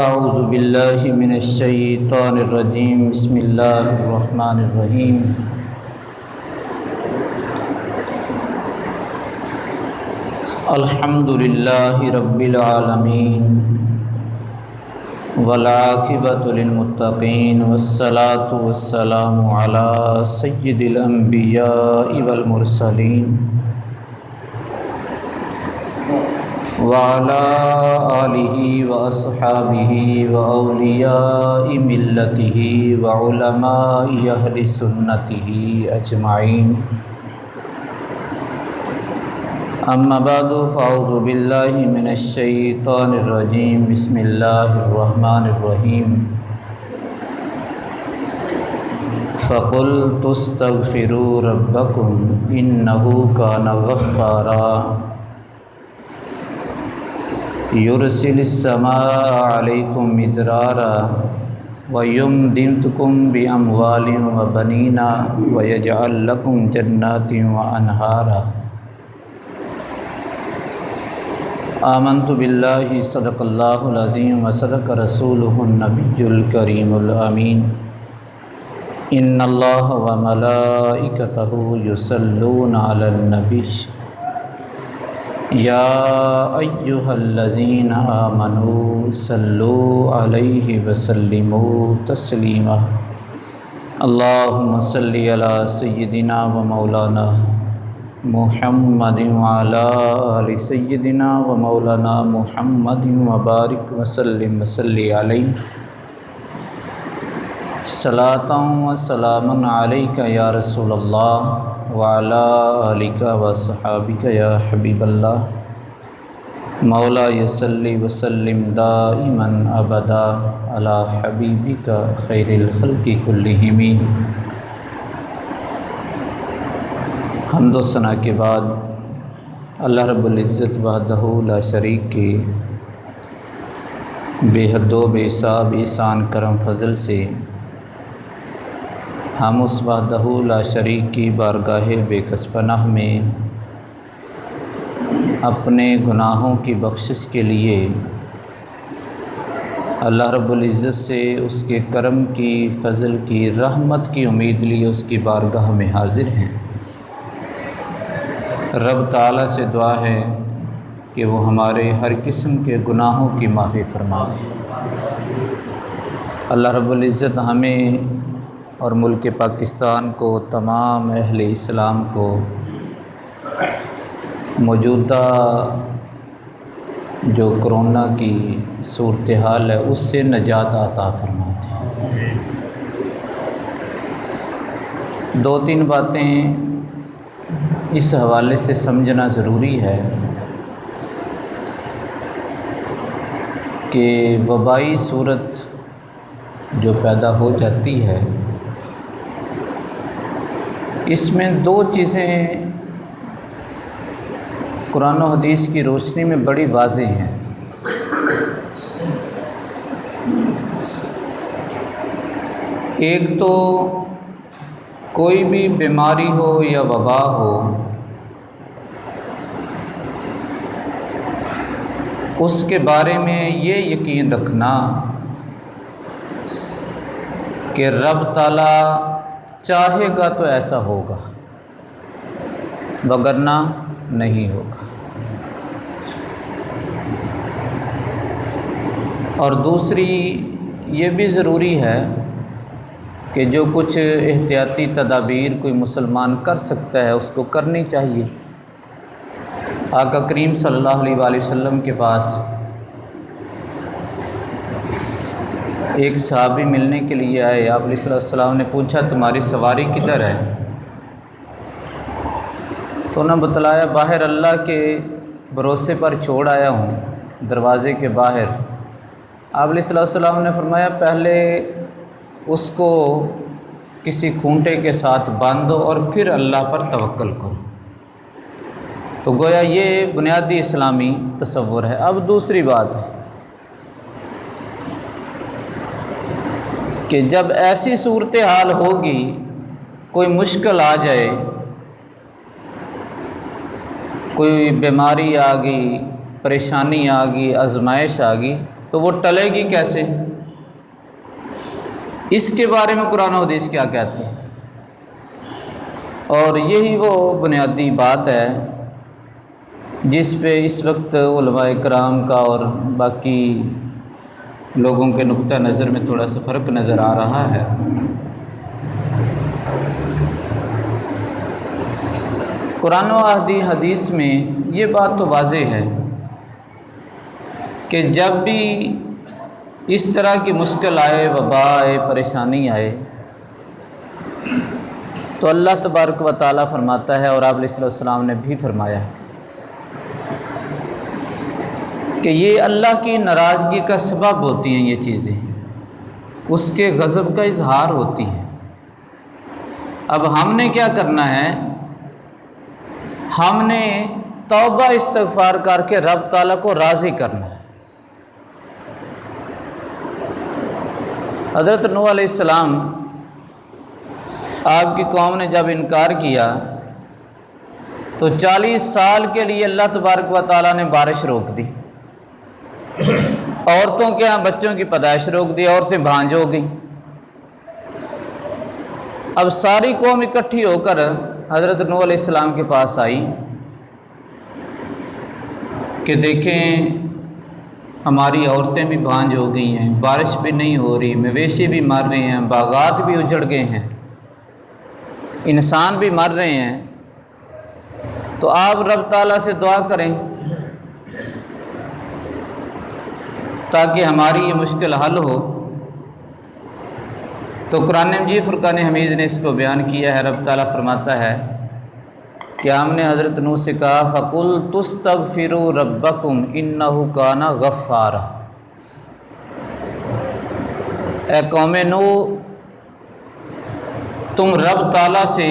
اعوذ باللہ من الشیطان الرجیم بسم اللہ الرحمن الرحیم الحمد للہ رب العالمین والعاقبۃ للمتقین والصلاة والسلام علی سید الانبیاء والمرسلین وعلى آلہ واصحابہ واولیاء ملتہ وعلماء اہل سنتہ اجمعین اما بعد فاعوذ باللہ من الشیطان الرجیم بسم اللہ الرحمن الرحیم فقلت استغفروا ربکم انہ کان غفارا یرسل السماء علیکم مدرارا ویمددکم باموال وبنین ویجعل لکم جنات وانہارا آمنت باللہ صدق اللہ العظیم وصدق رسولہ النبی الکریم الامین ان اللہ وملائکتہ یصلون علی النبی یا ایہا الذین آمنوا صلوا علیہ وسلموا تسلیما اللہم صلی علی سیدنا و مولانا محمد وعلی آل سیدنا و مولانا محمد وبارک وسلم وصلی علیہ صلاۃ و سلام علیک یا رسول اللہ وعلی آلک و صحابک یا حبیب اللہ مولا یصلی وسلم دائما ابدا علی حبیبک خیر الخلق کلہم۔ حمد و ثنا کے بعد اللہ رب العزت وحدہ لا شریک کے بے حد و بے حساب احسان کرم فضل سے ہم اس وحدہ لا شریک کی بارگاہ بے کس پناہ میں اپنے گناہوں کی بخشش کے لیے اللہ رب العزت سے اس کے کرم کی، فضل کی، رحمت کی امید لیے اس کی بارگاہ میں حاضر ہیں۔ رب تعالیٰ سے دعا ہے کہ وہ ہمارے ہر قسم کے گناہوں کی معافی فرما دے۔ اللہ رب العزت ہمیں اور ملک پاکستان کو، تمام اہل اسلام کو موجودہ جو کرونا کی صورتحال ہے اس سے نجات عطا فرما دے۔ دو تین باتیں اس حوالے سے سمجھنا ضروری ہے کہ وبائی صورت جو پیدا ہو جاتی ہے اس میں دو چیزیں قرآن و حدیث کی روشنی میں بڑی واضح ہیں۔ ایک تو کوئی بھی بیماری ہو یا وبا ہو، اس کے بارے میں یہ یقین رکھنا کہ رب تعالیٰ چاہے گا تو ایسا ہوگا وگرنہ نہیں ہوگا، اور دوسری یہ بھی ضروری ہے کہ جو کچھ احتیاطی تدابیر کوئی مسلمان کر سکتا ہے اس کو کرنی چاہیے۔ آقا کریم صلی اللہ علیہ وآلہ وسلم کے پاس ایک صحابی ملنے کے لیے آئے۔ آپ علیہ السلام نے پوچھا تمہاری سواری کدھر ہے؟ تو انہوں نے بتلایا باہر اللہ کے بھروسے پر چھوڑ آیا ہوں، دروازے کے باہر۔ آپ علیہ السلام نے فرمایا پہلے اس کو کسی کھونٹے کے ساتھ باندھو اور پھر اللہ پر توکل کرو۔ تو گویا یہ بنیادی اسلامی تصور ہے۔ اب دوسری بات ہے کہ جب ایسی صورتحال ہوگی، کوئی مشکل آ جائے، کوئی بیماری آ گئی، پریشانی آ گئی، آزمائش آ گئی، تو تو وہ ٹلے گی کیسے؟ اس کے بارے میں قرآن و حدیث کیا کہتے ہیں؟ اور یہی وہ بنیادی بات ہے جس پہ اس وقت علماء کرام کا اور باقی لوگوں کے نقطہ نظر میں تھوڑا سا فرق نظر آ رہا ہے۔ قرآن و حدیث میں یہ بات تو واضح ہے کہ جب بھی اس طرح کی مشکل آئے، وبا آئے، پریشانی آئے، تو اللہ تبارک و تعالیٰ فرماتا ہے، اور آپ علیہ السلام نے بھی فرمایا کہ یہ اللہ کی ناراضگی کا سبب ہوتی ہیں، یہ چیزیں اس کے غضب کا اظہار ہوتی ہیں۔ اب ہم نے کیا کرنا ہے؟ ہم نے توبہ استغفار کر کے رب تعالیٰ کو راضی کرنا ہے۔ حضرت نوح علیہ السلام، آپ کی قوم نے جب انکار کیا تو 40 سال کے لیے اللہ تبارک و تعالیٰ نے بارش روک دی، عورتوں کے ہاں بچوں کی پیدائش روک دی، عورتیں بھانج ہو گئیں۔ اب ساری قوم اکٹھی ہو کر حضرت نوح علیہ السلام کے پاس آئی کہ دیکھیں ہماری عورتیں بھی بھانج ہو گئی ہیں، بارش بھی نہیں ہو رہی، مویشی بھی مر رہے ہیں، باغات بھی اجڑ گئے ہیں، انسان بھی مر رہے ہیں، تو آپ رب تعالیٰ سے دعا کریں تاکہ ہماری یہ مشکل حل ہو۔ تو قرآن مجید فرقان حمید نے اس کو بیان کیا ہے۔ رب تعالیٰ فرماتا ہے کہ ہم نے حضرت نوح سے کہا فَقُلْتُ اسْتَغْفِرُوا رَبَّكُمْ إِنَّهُ كَانَ غَفَّارًا، اے قوم نوح، تم رب تعالیٰ سے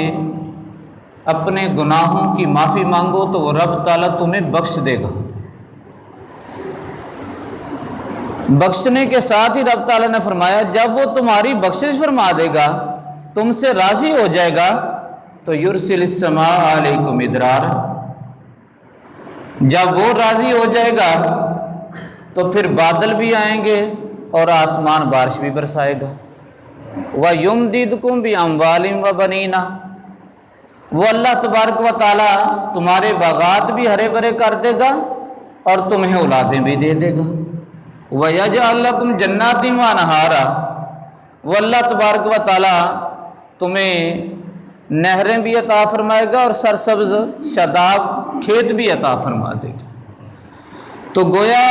اپنے گناہوں کی معافی مانگو تو وہ رب تعالیٰ تمہیں بخش دے گا۔ بخشنے کے ساتھ ہی رب تعالیٰ نے فرمایا جب وہ تمہاری بخشش فرما دے گا، تم سے راضی ہو جائے گا، تو یرسل السماء علیکم مدرارا، جب وہ راضی ہو جائے گا تو پھر بادل بھی آئیں گے اور آسمان بارش بھی برسائے گا۔ وَيُمْدِدْكُمْ بِأَمْوَالٍ وَبَنِينَ، وہ اللہ تبارک و تعالیٰ تمہارے باغات بھی ہرے بھرے کر دے گا اور تمہیں اولادیں بھی دے دے گا۔ وَيَجْعَلْ لَكُمْ جَنَّاتٍ وَأَنْهَارًا، وہ اللہ تبارک و تعالیٰ تمہیں نہریں بھی عطا فرمائے گا اور سرسبز شاداب کھیت بھی عطا فرما دے گا۔ تو گویا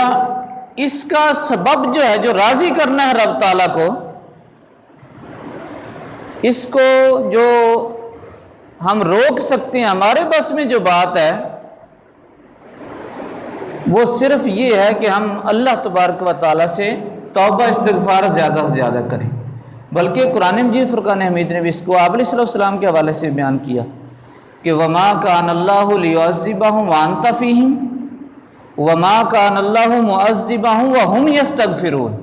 اس کا سبب جو ہے، جو راضی کرنا ہے رب تعالیٰ کو، اس کو جو ہم روک سکتے ہیں، ہمارے بس میں جو بات ہے وہ صرف یہ ہے کہ ہم اللہ تبارک و تعالیٰ سے توبہ استغفار زیادہ سے زیادہ کریں۔ بلکہ قرآن مجید فرقان حمید نے بھی اس کو آپ علیہ السلام کے حوالے سے بیان کیا کہ وما کان اللہ لیعذبہم وانت فیہم وما کان اللہ معذبہم وہم یستغفرون،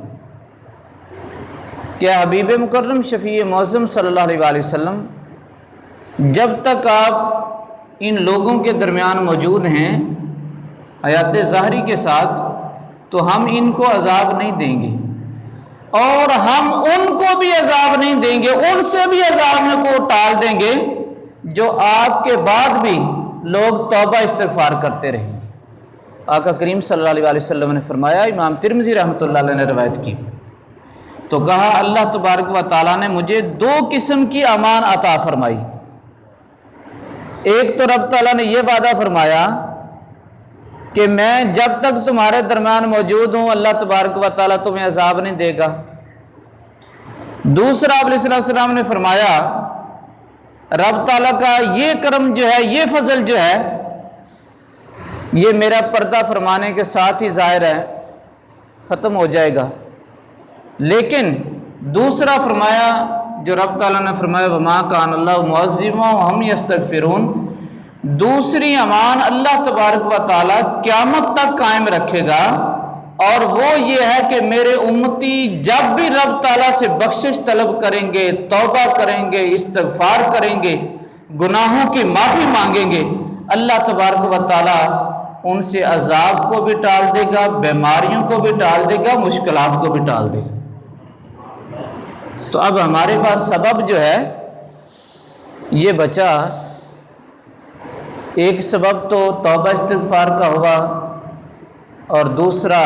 کیا حبیب مکرم شفیع معظم صلی اللہ علیہ وآلہ وسلم جب تک آپ ان لوگوں کے درمیان موجود ہیں حیات ظاہری کے ساتھ تو ہم ان کو عذاب نہیں دیں گے، اور ہم ان کو بھی عذاب نہیں دیں گے، ان سے بھی عذاب کو ٹال دیں گے جو آپ کے بعد بھی لوگ توبہ استغفار کرتے رہیں گے۔ آقا کریم صلی اللہ علیہ وسلم نے فرمایا، امام ترمذی رحمۃ اللہ علیہ نے روایت کی، تو کہا اللہ تبارک و تعالیٰ نے مجھے 2 قسم کی امان عطا فرمائی۔ ایک تو رب تعالیٰ نے یہ وعدہ فرمایا کہ میں جب تک تمہارے درمیان موجود ہوں اللہ تبارک و تعالیٰ تمہیں عذاب نہیں دے گا۔ دوسرا آپ علیہ السلام نے فرمایا رب تعالیٰ کا یہ کرم جو ہے، یہ فضل جو ہے، یہ میرا پردہ فرمانے کے ساتھ ہی ظاہر ہے، ختم ہو جائے گا۔ لیکن دوسرا فرمایا جو رب تعالیٰ نے فرمایا وما کان اللہ معذبہم وہم یستغفرون، دوسری امان اللہ تبارک و تعالیٰ قیامت تک قائم رکھے گا، اور وہ یہ ہے کہ میرے امتی جب بھی رب تعالیٰ سے بخشش طلب کریں گے، توبہ کریں گے، استغفار کریں گے، گناہوں کی معافی مانگیں گے، اللہ تبارک و تعالیٰ ان سے عذاب کو بھی ٹال دے گا، بیماریوں کو بھی ٹال دے گا، مشکلات کو بھی ٹال دے گا۔ تو اب ہمارے پاس سبب جو ہے یہ بچا، ایک سبب تو توبہ استغفار کا ہوا اور دوسرا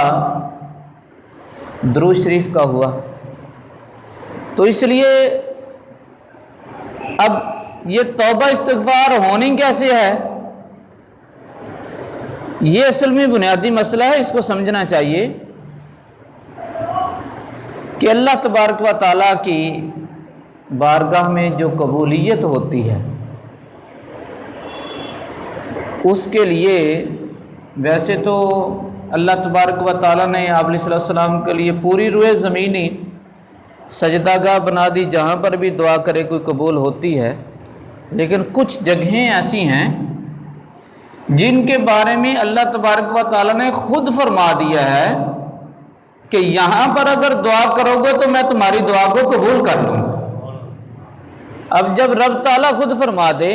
درود شریف کا ہوا۔ تو اس لیے اب یہ توبہ استغفار ہونی کیسے ہے، یہ اصل میں بنیادی مسئلہ ہے، اس کو سمجھنا چاہیے کہ اللہ تبارک و تعالیٰ کی بارگاہ میں جو قبولیت ہوتی ہے اس کے لیے ویسے تو اللہ تبارک و تعالیٰ نے آپ علیہ السلام کے لیے پوری روئے زمینی سجدہ گاہ بنا دی جہاں پر بھی دعا کرے کوئی قبول ہوتی ہے، لیکن کچھ جگہیں ایسی ہیں جن کے بارے میں اللہ تبارک و تعالیٰ نے خود فرما دیا ہے کہ یہاں پر اگر دعا کرو گے تو میں تمہاری دعا کو قبول کر لوں گا۔ اب جب رب تعالیٰ خود فرما دے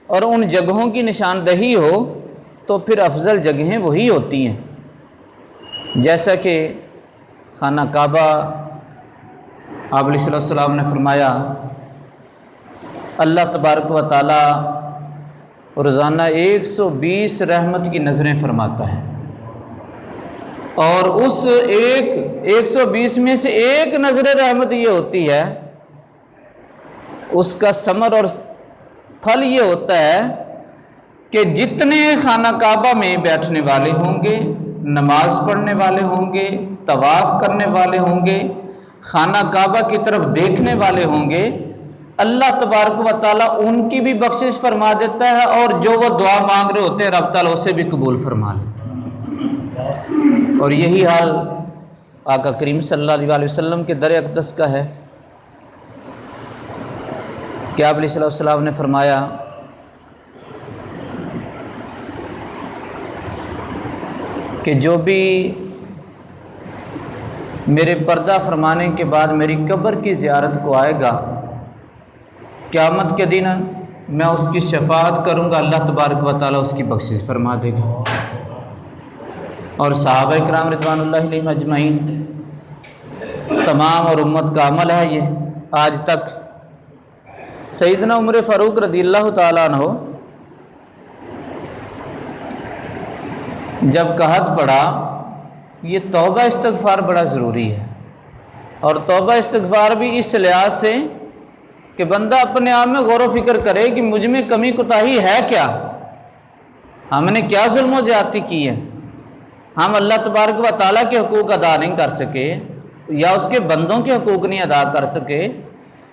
اور ان جگہوں کی نشاندہی ہو تو پھر افضل جگہیں وہی ہوتی ہیں، جیسا کہ خانہ کعبہ آپ علیہ السلام نے فرمایا اللہ تبارک و تعالیٰ روزانہ 120 رحمت کی نظریں فرماتا ہے، اور اس 120 میں سے ایک نظر رحمت یہ ہوتی ہے، اس کا ثمر اور پھل یہ ہوتا ہے کہ جتنے خانہ کعبہ میں بیٹھنے والے ہوں گے، نماز پڑھنے والے ہوں گے، طواف کرنے والے ہوں گے، خانہ کعبہ کی طرف دیکھنے والے ہوں گے، اللہ تبارک و تعالیٰ ان کی بھی بخشش فرما دیتا ہے، اور جو وہ دعا مانگ رہے ہوتے ہیں رب تعالیٰ اسے بھی قبول فرما لیتا ہے۔ اور یہی حال آقا کریم صلی اللہ علیہ وسلم کے در اقدس کا ہے کہ آپ علیہ السلام نے فرمایا کہ جو بھی میرے پردہ فرمانے کے بعد میری قبر کی زیارت کو آئے گا، قیامت کے دن میں اس کی شفاعت کروں گا، اللہ تبارک و تعالیٰ اس کی بخشش فرما دے گا۔ اور صحابہ کرام رضوان اللہ علیہم اجمعین تمام اور امت کا عمل ہے یہ آج تک۔ سیدنا عمر فاروق رضی اللہ تعالیٰ عنہ جب قحط پڑا، یہ توبہ استغفار بڑا ضروری ہے، اور توبہ استغفار بھی اس لحاظ سے کہ بندہ اپنے آپ میں غور و فکر کرے کہ مجھ میں کمی کوتاہی ہے کیا، ہم نے کیا ظلم و زیادتی کی ہے، ہم اللہ تبارک و تعالیٰ کے حقوق ادا نہیں کر سکے یا اس کے بندوں کے حقوق نہیں ادا کر سکے،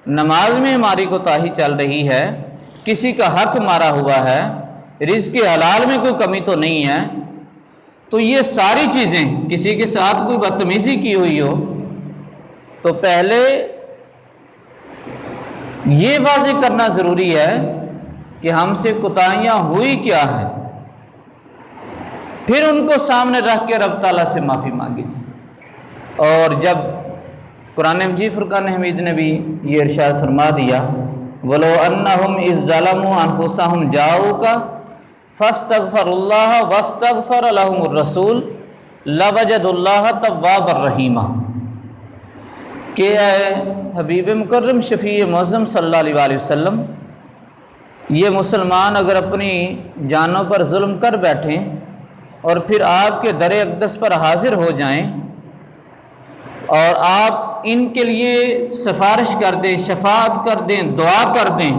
نماز میں ہماری کوتاہی چل رہی ہے، کسی کا حق مارا ہوا ہے، رزق حلال میں کوئی کمی تو نہیں ہے، تو یہ ساری چیزیں، کسی کے ساتھ کوئی بدتمیزی کی ہوئی ہو تو پہلے یہ واضح کرنا ضروری ہے کہ ہم سے کوتاہیاں ہوئی کیا ہیں، پھر ان کو سامنے رکھ کے رب تعالیٰ سے معافی مانگی جائے۔ اور جب قرآن مجید فرقان حمید نے بھی یہ ارشاد فرما دیا وَلَوْ أَنَّهُمْ إِذْ ظَلَمُوا أَنفُسَهُمْ جَاءُوكَ فَاسْتَغْفَرُوا اللَّهَ وَاسْتَغْفَرَ لَهُمُ الرَّسُولُ لَوَجَدُوا اللَّهَ تَوَّابًا رَحِيمًا، کہ اے حبیب مکرم شفیع معظم صلی اللہ علیہ وسلم، یہ مسلمان اگر اپنی جانوں پر ظلم کر بیٹھیں اور پھر آپ کے در اقدس پر حاضر ہو جائیں اور آپ ان کے لیے سفارش کر دیں، شفاعت کر دیں، دعا کر دیں،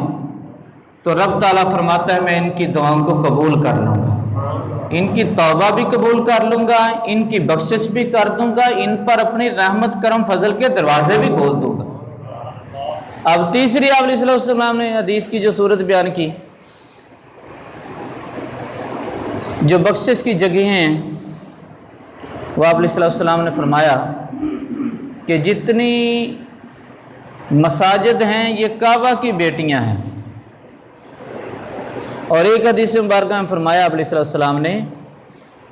تو رب تعالیٰ فرماتا ہے میں ان کی دعاؤں کو قبول کر لوں گا، ان کی توبہ بھی قبول کر لوں گا، ان کی بخشش بھی کر دوں گا، ان پر اپنی رحمت کرم فضل کے دروازے بھی کھول دوں گا۔ اب تیسری آپ علیہ السلام نے حدیث کی جو صورت بیان کی، جو بخشش کی جگہیں ہیں، وہ آپ علیہ السلام نے فرمایا کہ جتنی مساجد ہیں یہ کعبہ کی بیٹیاں ہیں، اور ایک حدیث مبارکہ میں فرمایا آپ علیہ السلام نے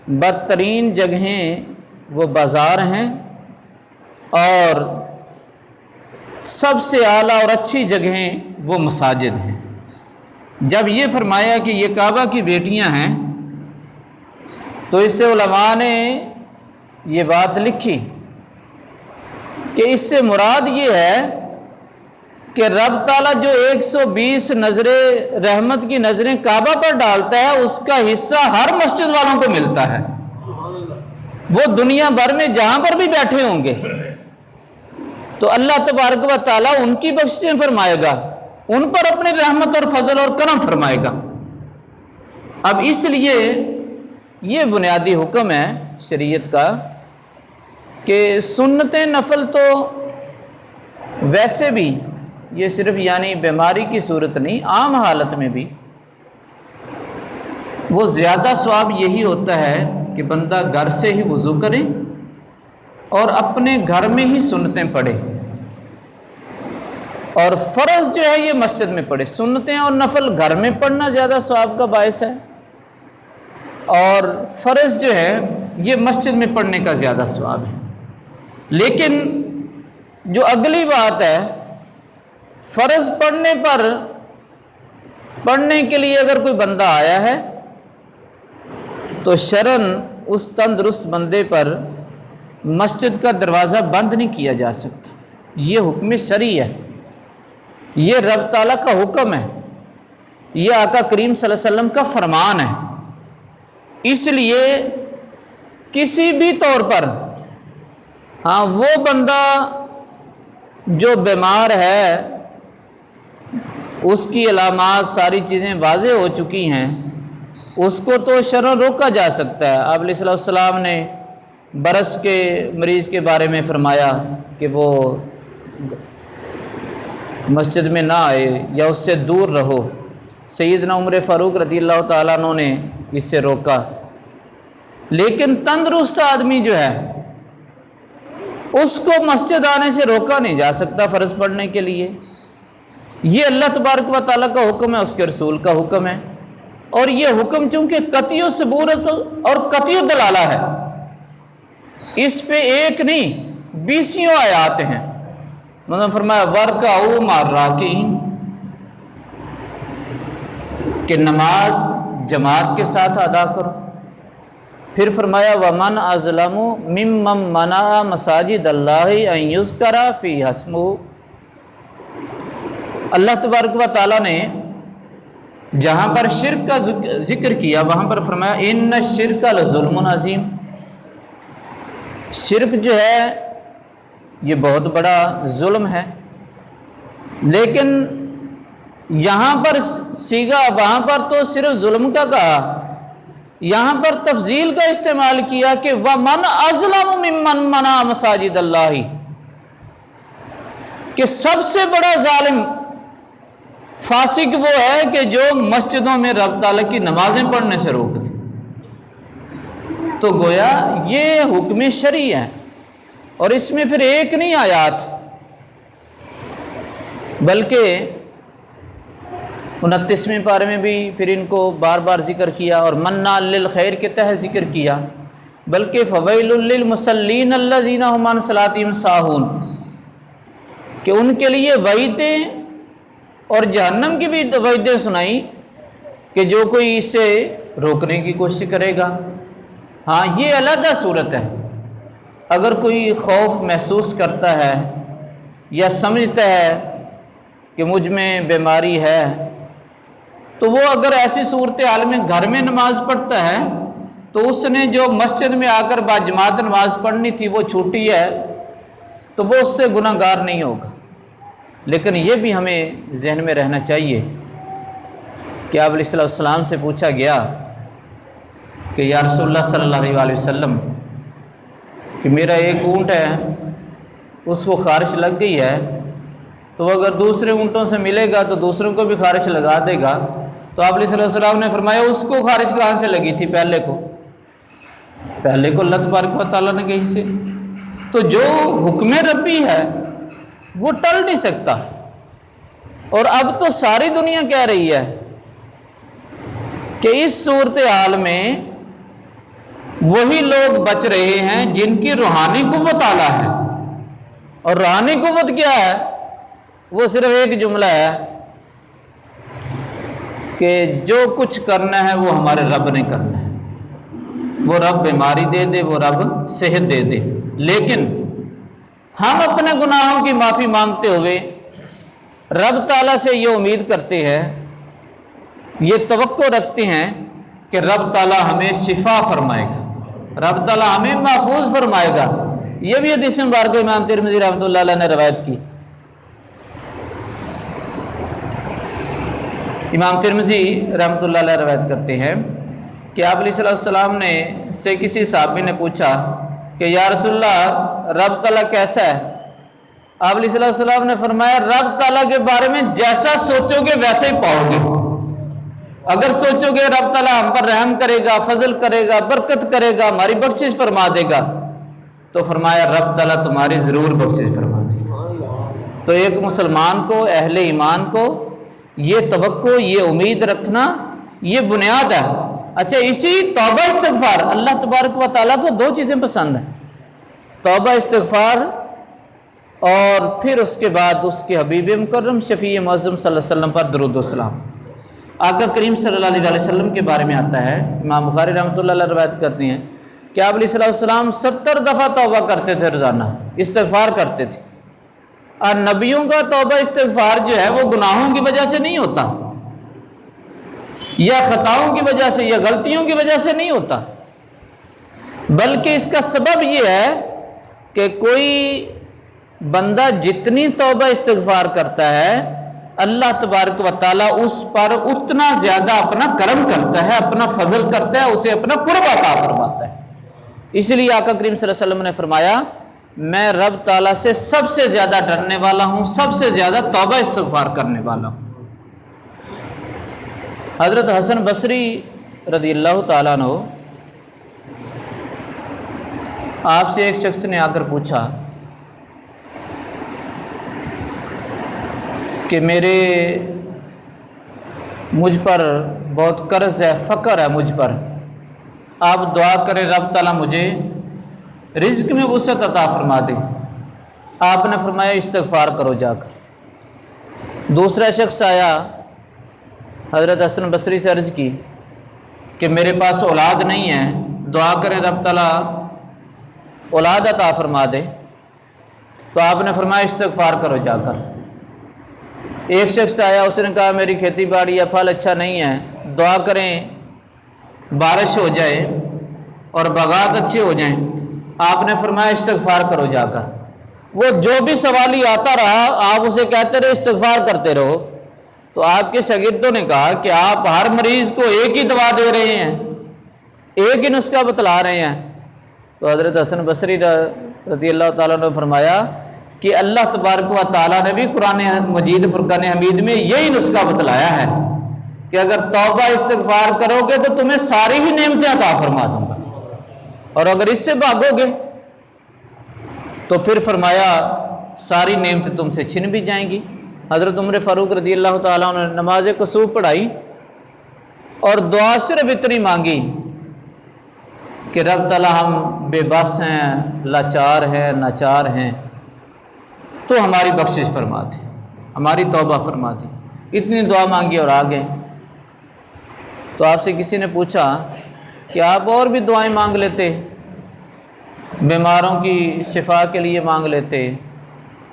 بدترین جگہیں وہ بازار ہیں، اور سب سے اعلیٰ اور اچھی جگہیں وہ مساجد ہیں۔ جب یہ فرمایا کہ یہ کعبہ کی بیٹیاں ہیں تو اس سے علماء نے یہ بات لکھی کہ اس سے مراد یہ ہے کہ رب تعالیٰ جو 120 نظریں رحمت کی نظریں کعبہ پر ڈالتا ہے اس کا حصہ ہر مسجد والوں کو ملتا ہے، وہ دنیا بھر میں جہاں پر بھی بیٹھے ہوں گے تو اللہ تبارک و تعالیٰ ان کی بخششیں فرمائے گا، ان پر اپنی رحمت اور فضل اور کرم فرمائے گا۔ اب اس لیے یہ بنیادی حکم ہے شریعت کا کہ سنت نفل تو ویسے بھی یہ صرف یعنی بیماری کی صورت نہیں، عام حالت میں بھی وہ زیادہ ثواب یہی ہوتا ہے کہ بندہ گھر سے ہی وضو کرے اور اپنے گھر میں ہی سنتیں پڑھے، اور فرض جو ہے یہ مسجد میں پڑھے۔ سنتیں اور نفل گھر میں پڑھنا زیادہ ثواب کا باعث ہے، اور فرض جو ہے یہ مسجد میں پڑھنے کا زیادہ ثواب ہے۔ لیکن جو اگلی بات ہے، فرض پڑھنے کے لیے اگر کوئی بندہ آیا ہے تو شرعاً اس تندرست بندے پر مسجد کا دروازہ بند نہیں کیا جا سکتا، یہ حکم شرعی ہے، یہ رب تعالیٰ کا حکم ہے، یہ آقا کریم صلی اللہ علیہ وسلم کا فرمان ہے۔ اس لیے کسی بھی طور پر وہ بندہ جو بیمار ہے، اس کی علامات ساری چیزیں واضح ہو چکی ہیں، اس کو تو شرعاً روکا جا سکتا ہے۔ آپ علیہ السلام نے برس کے مریض کے بارے میں فرمایا کہ وہ مسجد میں نہ آئے یا اس سے دور رہو، سیدنا عمر فاروق رضی اللہ تعالیٰ عنہ نے اس سے روکا۔ لیکن تندرست آدمی جو ہے اس کو مسجد آنے سے روکا نہیں جا سکتا فرض پڑھنے کے لیے، یہ اللہ تبارک و تعالیٰ کا حکم ہے، اس کے رسول کا حکم ہے، اور یہ حکم چونکہ قطعی ثبوت اور قطعی دلالہ ہے، اس پہ ایک نہیں 20 آیات ہیں۔ مطلب فرمایا وَرْكَعُوا مَعَ الرَّاكِعِينَ کہ نماز جماعت کے ساتھ ادا کرو۔ پھر فرمایا وَمَنْ أَظْلَمُ مِمَّنْ مَنَعَ مَسَاجِدَ اللَّهِ أَنْ يُذْكَرَ فِيهَا اسْمُهُ۔ اللہ تبارک و تعالیٰ نے جہاں پر شرک کا ذکر کیا وہاں پر فرمایا إِنَّ الشِّرْكَ لَظُلْمٌ عَظِيمٌ، شرک جو ہے یہ بہت بڑا ظلم ہے۔ لیکن یہاں پر سیگا وہاں پر تو صرف ظلم کا کہا، یہاں پر تفضیل کا استعمال کیا کہ وَمَنْ أَظْلَمُ مِمَّنْ مَنَعَ مَسَاجِدَ اللَّهِ کہ سب سے بڑا ظالم فاسق وہ ہے کہ جو مسجدوں میں رب تعالیٰ کی نمازیں پڑھنے سے روک دے۔ تو گویا یہ حکم شرعی ہے، اور اس میں پھر ایک نہیں آیات بلکہ 29ویں پارے میں بھی پھر ان کو بار بار ذکر کیا، اور منّا للخیر کے تحت ذکر کیا، بلکہ فویل للمصلین الذین هم عن صلاتهم ساہون کہ ان کے لیے وعیدیں اور جہنم کی بھی وعیدیں سنائی کہ جو کوئی اسے روکنے کی کوشش کرے گا۔ ہاں یہ علیحدہ صورت ہے، اگر کوئی خوف محسوس کرتا ہے یا سمجھتا ہے کہ مجھ میں بیماری ہے تو وہ اگر ایسی صورتحال میں گھر میں نماز پڑھتا ہے تو اس نے جو مسجد میں آ کر باجماعت نماز پڑھنی تھی وہ چھوٹی ہے تو وہ اس سے گناہ گار نہیں ہوگا۔ لیکن یہ بھی ہمیں ذہن میں رہنا چاہیے کہ آپ علیہ السلام سے پوچھا گیا کہ یا رسول اللہ صلی اللہ علیہ وسلم کہ میرا ایک اونٹ ہے اس کو خارش لگ گئی ہے، تو اگر دوسرے اونٹوں سے ملے گا تو دوسروں کو بھی خارش لگا دے گا، تو آپ علیہ السلام نے فرمایا اس کو خارش کہاں سے لگی تھی؟ پہلے کو اللہ تبارک و تعالیٰ نے کہیں سے۔ تو جو حکم ربی ہے وہ ٹل نہیں سکتا، اور اب تو ساری دنیا کہہ رہی ہے کہ اس صورتحال میں وہی لوگ بچ رہے ہیں جن کی روحانی قوت اعلیٰ ہے، اور روحانی قوت کیا ہے؟ وہ صرف ایک جملہ ہے کہ جو کچھ کرنا ہے وہ ہمارے رب نے کرنا ہے۔ وہ رب بیماری دے دے، وہ رب صحت دے دے، لیکن ہم اپنے گناہوں کی معافی مانگتے ہوئے رب تعالیٰ سے یہ امید کرتے ہیں، یہ توقع رکھتے ہیں کہ رب تعالیٰ ہمیں شفا فرمائے گا، رب تعالیٰ ہمیں محفوظ فرمائے گا۔ یہ بھی حدیث مبارکہ امام ترمذی رحمۃ اللہ علیہ نے روایت کی۔ امام ترمذی رحمۃ اللہ علیہ روایت کرتے ہیں کہ آپ علیہ السلام نے سے کسی صحابی نے پوچھا کہ یا رسول اللہ رب تعالیٰ کیسا ہے؟ آپ علیہ السلام نے فرمایا رب تعالیٰ کے بارے میں جیسا سوچو گے ویسے ہی پاؤ گے۔ اگر سوچو گے رب تعالیٰ ہم پر رحم کرے گا، فضل کرے گا، برکت کرے گا، ہماری بخشش فرما دے گا، تو فرمایا رب تعالیٰ تمہاری ضرور بخشش فرما دے گا۔ تو ایک مسلمان کو، اہل ایمان کو یہ توقع، یہ امید رکھنا، یہ بنیاد ہے۔ اچھا، اسی توبہ استغفار، اللہ تبارک و تعالیٰ کو دو چیزیں پسند ہیں، توبہ استغفار اور پھر اس کے بعد اس کے حبیب مکرم شفیع معظم صلی اللہ علیہ وسلم پر درود و سلام۔ آقا کریم صلی اللہ علیہ وسلم کے بارے میں آتا ہے، امام بخاری رحمۃ اللہ علیہ روایت کرتے ہیں کہ آپ علیہ السلام 70 دفعہ توبہ کرتے تھے، روزانہ استغفار کرتے تھے۔ اور نبیوں کا توبہ استغفار جو ہے وہ گناہوں کی وجہ سے نہیں ہوتا، یا خطاؤں کی وجہ سے یا غلطیوں کی وجہ سے نہیں ہوتا، بلکہ اس کا سبب یہ ہے کہ کوئی بندہ جتنی توبہ استغفار کرتا ہے اللہ تبارک و تعالیٰ اس پر اتنا زیادہ اپنا کرم کرتا ہے، اپنا فضل کرتا ہے، اسے اپنا قرب عطا فرماتا ہے۔ اس لیے آقا کریم صلی اللہ علیہ وسلم نے فرمایا میں رب تعالیٰ سے سب سے زیادہ ڈرنے والا ہوں، سب سے زیادہ توبہ استغفار کرنے والا ہوں۔ حضرت حسن بصری رضی اللہ تعالیٰ عنہ، آپ سے ایک شخص نے آ کر پوچھا کہ مجھ پر بہت قرض ہے، فقر ہے مجھ پر، آپ دعا کریں رب تعالیٰ مجھے رزق میں وسعت عطا فرما دے۔ آپ نے فرمایا استغفار کرو جا کر۔ دوسرا شخص آیا، حضرت حسن بصری سے عرض کی کہ میرے پاس اولاد نہیں ہے، دعا کریں رب تعالیٰ اولاد عطا فرما دے۔ تو آپ نے فرمایا استغفار کرو جا کر۔ ایک شخص آیا، اس نے کہا میری کھیتی باڑی یا پھل اچھا نہیں ہے، دعا کریں بارش ہو جائے اور باغات اچھے ہو جائیں۔ آپ نے فرمایا استغفار کرو جا کر۔ وہ جو بھی سوالی آتا رہا آپ اسے کہتے رہے استغفار کرتے رہو۔ تو آپ کے شاگردوں نے کہا کہ آپ ہر مریض کو ایک ہی دوا دے رہے ہیں، ایک ہی نسخہ بتلا رہے ہیں۔ تو حضرت حسن بصری رضی اللہ تعالیٰ نے فرمایا کہ اللہ تبارک و تعالیٰ نے بھی قرآن مجید فرقان حمید میں یہی نسخہ بتلایا ہے کہ اگر توبہ استغفار کرو گے تو تمہیں ساری ہی نعمتیں عطا فرما دوں گا، اور اگر اس سے بھاگو گے تو پھر فرمایا ساری نعمتیں تم سے چھن بھی جائیں گی۔ حضرت عمر فاروق رضی اللہ تعالیٰ عنہ نے نماز کسوف پڑھائی اور دعا صرف اتنی مانگی کہ رب تعالیٰ ہم بے بس ہیں، لاچار ہیں، ناچار ہیں، تو ہماری بخشش فرما دے، ہماری توبہ فرما دے۔ اتنی دعا مانگی اور آ گئے۔ تو آپ سے کسی نے پوچھا کہ آپ اور بھی دعائیں مانگ لیتے، بیماروں کی شفا کے لیے مانگ لیتے،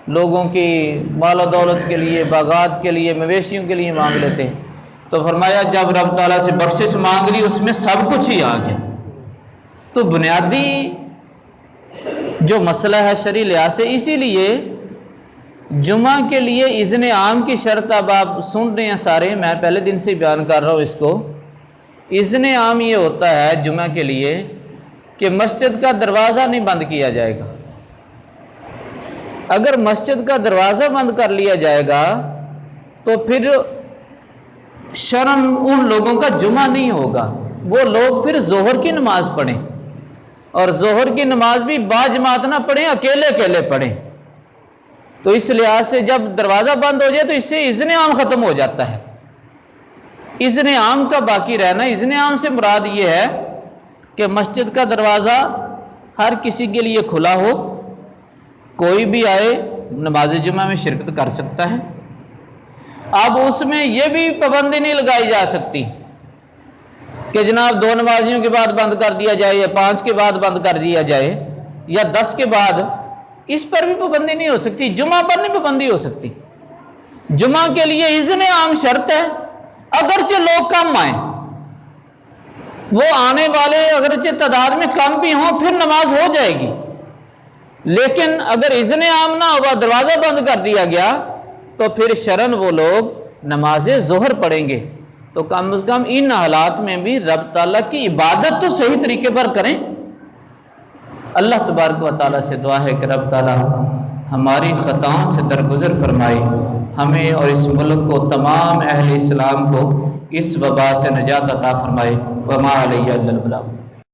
لوگوں کی مال و دولت کے لیے، باغات کے لیے، مویشیوں کے لیے مانگ لیتے۔ تو فرمایا جب رب تعالیٰ سے بخشش مانگ لی اس میں سب کچھ ہی آ گیا۔ تو بنیادی جو مسئلہ ہے شرعی لحاظ سے، اسی لیے جمعہ کے لیے اذن عام کی شرط، اب آپ سن رہے ہیں سارے، میں پہلے دن سے بیان کر رہا ہوں اس کو، اذن عام یہ ہوتا ہے جمعہ کے لیے کہ مسجد کا دروازہ نہیں بند کیا جائے گا۔ اگر مسجد کا دروازہ بند کر لیا جائے گا تو پھر شرعاً ان لوگوں کا جمعہ نہیں ہوگا، وہ لوگ پھر ظہر کی نماز پڑھیں، اور ظہر کی نماز بھی با جماعت نہ پڑھیں، اکیلے اکیلے پڑھیں۔ تو اس لحاظ سے جب دروازہ بند ہو جائے تو اس سے اذن عام ختم ہو جاتا ہے۔ اذن عام کا باقی رہنا، اذن عام سے مراد یہ ہے کہ مسجد کا دروازہ ہر کسی کے لیے کھلا ہو، کوئی بھی آئے نماز جمعہ میں شرکت کر سکتا ہے۔ اب اس میں یہ بھی پابندی نہیں لگائی جا سکتی کہ جناب 2 نمازیوں کے بعد بند کر دیا جائے یا 5 کے بعد بند کر دیا جائے یا 10 کے بعد، اس پر بھی پابندی نہیں ہو سکتی۔ جمعہ پر نہیں پابندی ہو سکتی۔ جمعہ کے لیے اذن عام شرط ہے، اگرچہ لوگ کم آئیں، وہ آنے والے اگرچہ تعداد میں کم بھی ہوں پھر نماز ہو جائے گی، لیکن اگر اذن عام نہ ہوا، دروازہ بند کر دیا گیا، تو پھر شرعاً وہ لوگ نماز ظہر پڑھیں گے۔ تو کم از کم ان حالات میں بھی رب تعالیٰ کی عبادت تو صحیح طریقے پر کریں۔ اللہ تبارک و تعالیٰ سے دعا ہے کہ رب تعالیٰ ہماری خطاؤں سے درگزر فرمائے، ہمیں اور اس ملک کو، تمام اہل اسلام کو اس وبا سے نجات عطا فرمائے۔ وما علیہ الا البلاغ۔